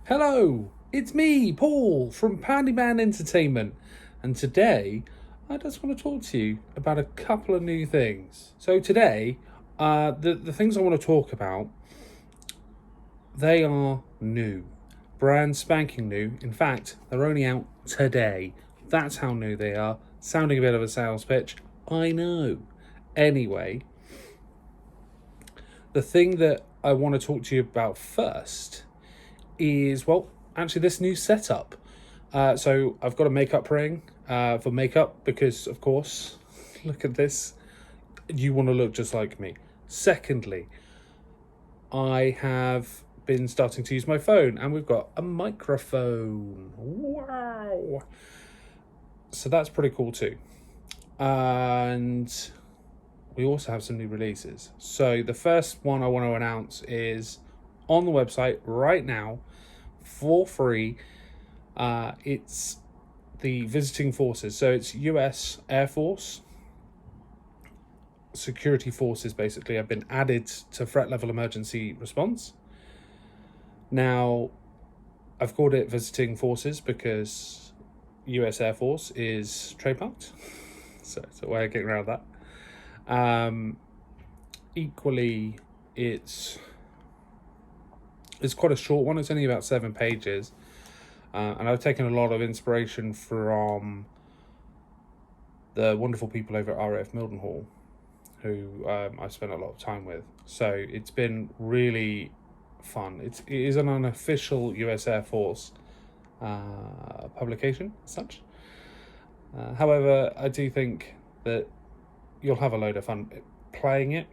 Hello, it's me, Paul, from Pandyman Entertainment, and today I just want to talk to you about a couple of new things. So today, the things I want to talk about, they are new, brand spanking new. In fact, they're only out today. That's how new they are. Sounding a bit of a sales pitch, I know. Anyway, the thing that I want to talk to you about first is, well, actually this new setup. So I've got a makeup ring for makeup because, of course, look at this. You want to look just like me. Secondly, I have been starting to use my phone and we've got a microphone. Wow. So that's pretty cool too. And we also have some new releases. So the first one I want to announce is on the website right now for free. It's the visiting forces. So it's US Air Force security forces basically have been added to threat level emergency response. Now, I've called it visiting forces because US Air Force is trademarked. So it's a way of getting around that. Equally, it's quite a short one. It's only about 7 pages. And I've taken a lot of inspiration from the wonderful people over at RAF Mildenhall, who I've spent a lot of time with. So it's been really fun. It is an unofficial US Air Force publication as such. However, I do think that you'll have a load of fun playing it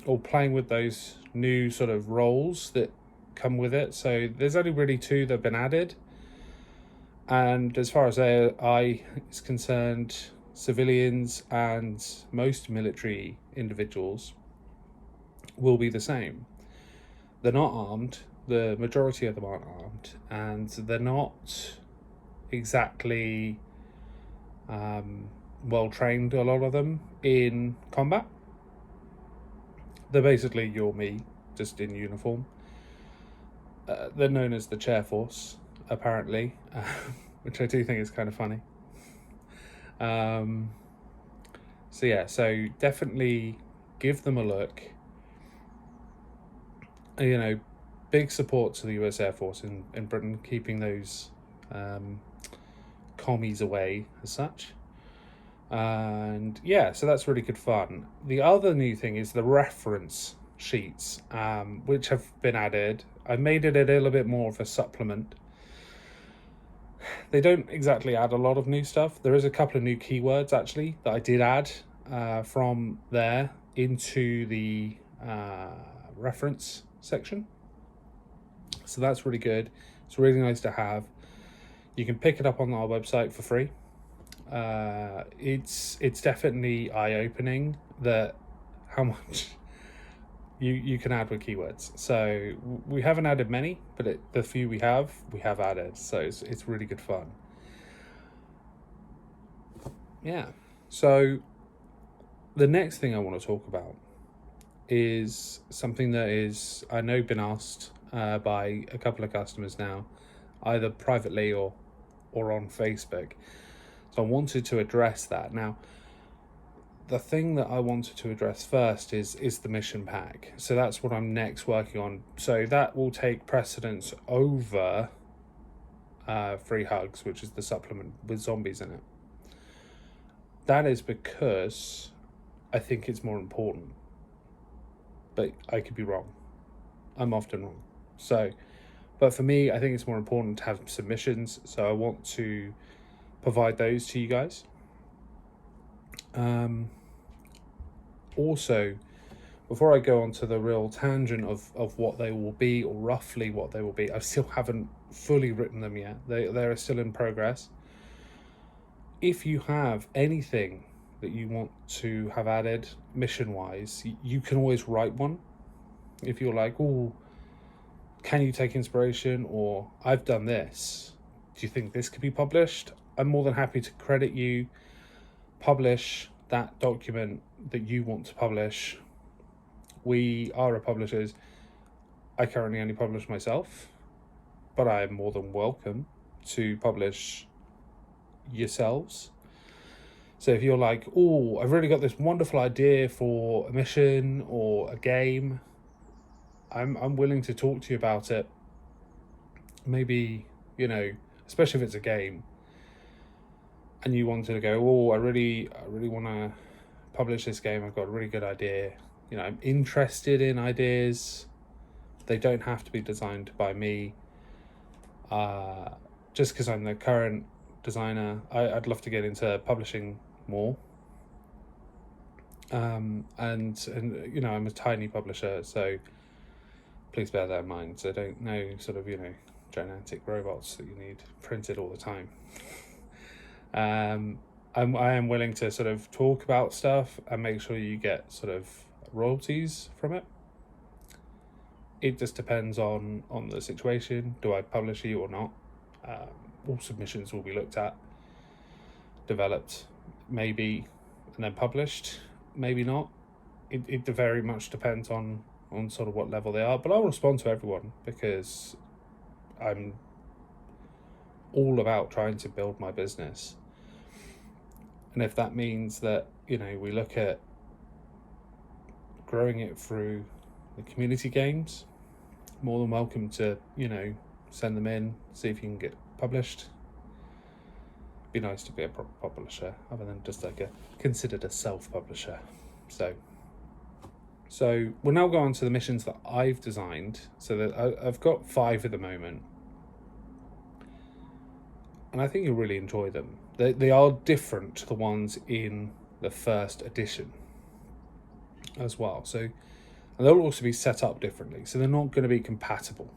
or playing with those new sort of roles that come with it. So there's only really 2 that have been added. And as far as AI is concerned, civilians and most military individuals will be the same. They're not armed. The majority of them aren't armed, and they're not exactly well trained, a lot of them, in combat. They're basically you or me, just in uniform. They're known as the Chair Force, apparently, which I do think is kind of funny. So definitely give them a look. Big support to the US Air Force in Britain, keeping those commies away as such. And yeah, so that's really good fun. The other new thing is the reference sheets, which have been added. I made it a little bit more of a supplement. They don't exactly add a lot of new stuff. There is a couple of new keywords actually that I did add from there into the reference section. So that's really good. It's really nice to have. You can pick it up on our website for free. It's definitely eye-opening that how much you can add with keywords. So we haven't added many, but the few we have added. So it's really good fun. Yeah. So the next thing I want to talk about is something that is, I know, been asked by a couple of customers now, either privately or on Facebook. So I wanted to address that. Now, the thing that I wanted to address first is the mission pack. So that's what I'm next working on. So that will take precedence over Free Hugs, which is the supplement with zombies in it. That is because I think it's more important. But I could be wrong. I'm often wrong. But for me, I think it's more important to have submissions. So I want to provide those to you guys. Also, before I go on to the real tangent of what they will be, or roughly what they will be, I still haven't fully written them yet. They are still in progress. If you have anything that you want to have added mission-wise, you can always write one. If you're like, oh, can you take inspiration? Or I've done this. Do you think this could be published? I'm more than happy to credit you, publish that document that you want to publish. We are a publishers. I currently only publish myself. but I am more than welcome to publish yourselves. So if you're like, oh, I've really got this wonderful idea for a mission or a game, I'm willing to talk to you about it. Maybe, especially if it's a game, and you wanted to go, oh, I really want to publish this game. I've got a really good idea. I'm interested in ideas. They don't have to be designed by me. Just because I'm the current designer, I'd love to get into publishing more. And I'm a tiny publisher, so please bear that in mind. So don't know sort of gigantic robots that you need printed all the time. I am willing to sort of talk about stuff and make sure you get sort of royalties from it. It just depends on the situation. Do I publish you or not? All submissions will be looked at, developed, maybe, and then published, maybe not. It very much depends on sort of what level they are, but I'll respond to everyone because I'm all about trying to build my business. And if that means that, we look at growing it through the community games, more than welcome to, send them in, see if you can get published. Be nice to be a proper publisher, other than just considered a self-publisher. So we'll now go on to the missions that I've designed. So that I've got 5 at the moment. And I think you'll really enjoy them. They are different to the ones in the first edition as well. So, and they'll also be set up differently. So they're not going to be compatible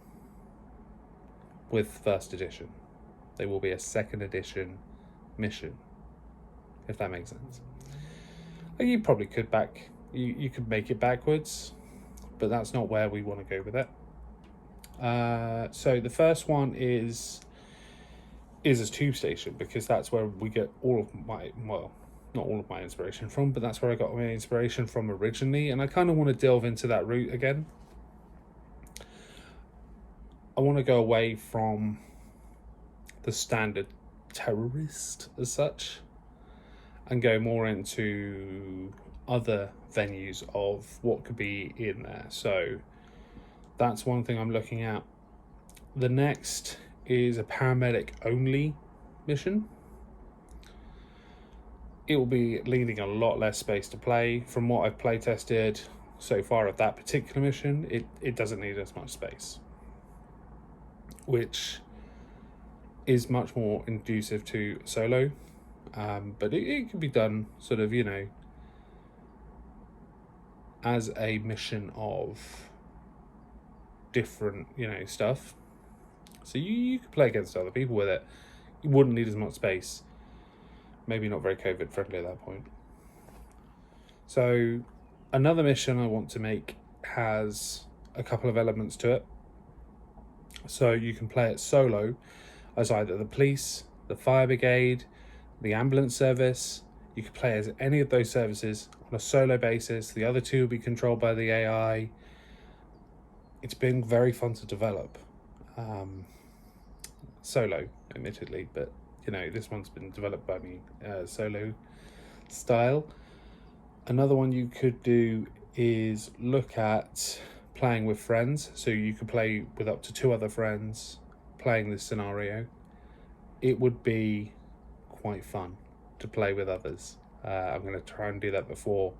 with first edition. They will be a second edition mission, if that makes sense. You probably could you could make it backwards, but that's not where we want to go with it. So the first one is a tube station, because that's where we get all of my, well, not all of my inspiration from, but that's where I got my inspiration from originally, and I kind of want to delve into that route again. I want to go away from the standard terrorist as such and go more into other venues of what could be in there. So that's one thing I'm looking at. The next is a paramedic only mission. It will be needing a lot less space to play. From what I've play tested so far of that particular mission, it doesn't need as much space, which is much more conducive to solo. But it can be done sort of, as a mission of different, stuff. So you could play against other people with it. You wouldn't need as much space. Maybe not very COVID friendly at that point. So another mission I want to make has a couple of elements to it. So you can play it solo as either the police, the fire brigade, the ambulance service. You could play as any of those services on a solo basis. The other 2 will be controlled by the AI. It's been very fun to develop. Solo, admittedly, but this one's been developed by me solo style. Another one you could do is look at playing with friends. So you could play with up to 2 other friends playing this scenario. It would be quite fun to play with others. I'm going to try and do that before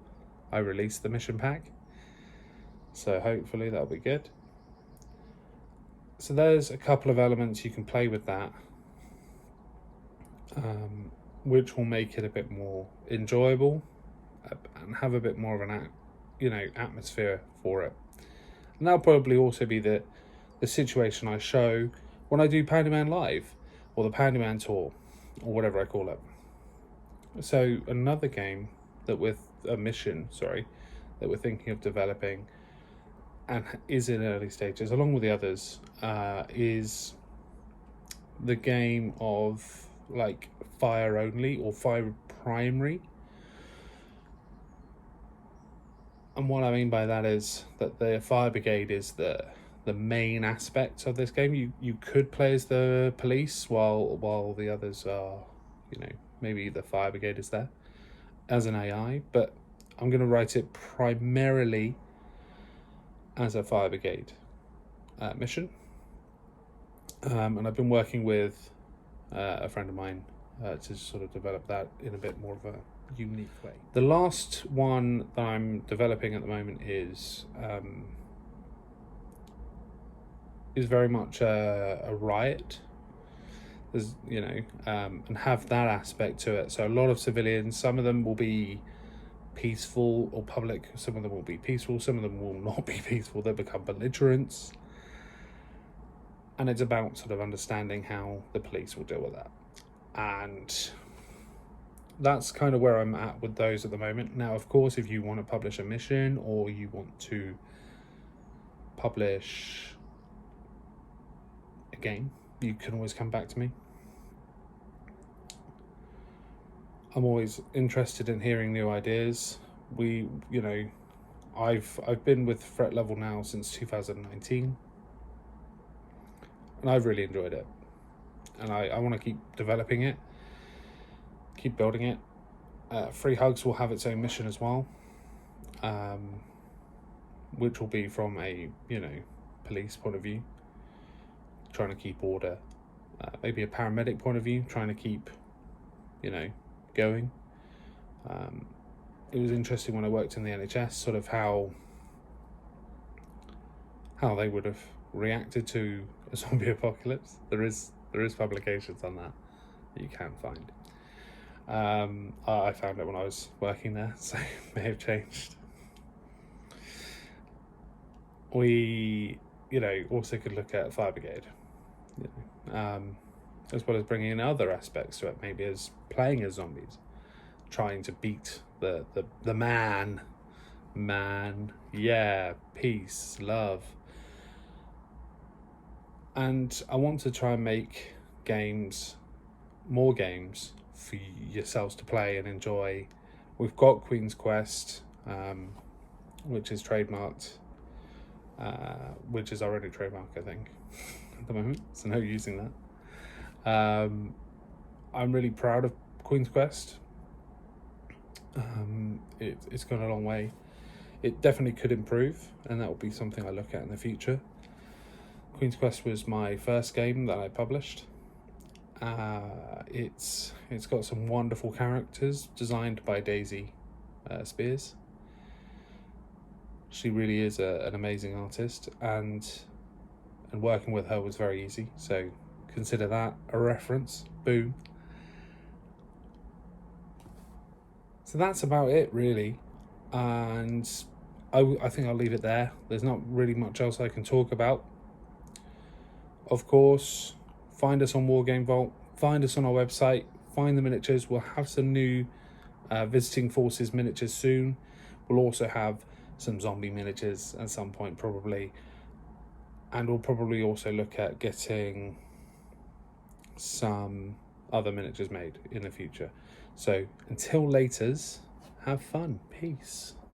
I release the mission pack, so hopefully that'll be good. So there's a couple of elements you can play with that, which will make it a bit more enjoyable and have a bit more of an atmosphere for it. And that'll probably also be the situation I show when I do Pandyman Live or the Pandyman Tour or whatever I call it. So another game that we're thinking of developing and is in early stages, along with the others, is the game of like fire only or fire primary. And what I mean by that is that the fire brigade is the the main aspects of this game. You could play as the police while the others are, maybe the fire brigade is there as an AI, but I'm going to write it primarily as a fire brigade mission. And I've been working with a friend of mine to sort of develop that in a bit more of a unique way. The last one that I'm developing at the moment is very much a riot. There's and have that aspect to it. So a lot of civilians, some of them will be peaceful or public, some of them will be peaceful, some of them will not be peaceful, they'll become belligerents. And it's about sort of understanding how the police will deal with that. And that's kind of where I'm at with those at the moment. Now, of course, if you want to publish a mission or you want to publish a game, you can always come back to me. I'm always interested in hearing new ideas. I've been with Threat Level now since 2019, and I've really enjoyed it. And I want to keep developing it, keep building it. Free Hugs will have its own mission as well, which will be from a police point of view, trying to keep order. Maybe a paramedic point of view, trying to keep going. It was interesting when I worked in the NHS, sort of how they would have reacted to a zombie apocalypse. There is publications on that you can find. I found it when I was working there, so it may have changed. We also could look at fire brigade, as well as bringing in other aspects to it, maybe as playing as zombies, trying to beat the man, peace, love. And I want to try and make more games for yourselves to play and enjoy. We've got Queen's Quest, which is trademarked, which is already trademarked, I think, at the moment, so no using that. I'm really proud of Queen's Quest. It's gone a long way. It definitely could improve, and that will be something I look at in the future. Queen's Quest was my first game that I published. It's got some wonderful characters designed by Daisy Spears. She really is an amazing artist, and working with her was very easy. So consider that a reference. Boom. So that's about it, really. And I think I'll leave it there. There's not really much else I can talk about. Of course, find us on Wargame Vault, find us on our website, find the miniatures. We'll have some new Visiting Forces miniatures soon. We'll also have some zombie miniatures at some point, probably. And we'll probably also look at getting some other miniatures made in the future. So until laters, have fun. Peace.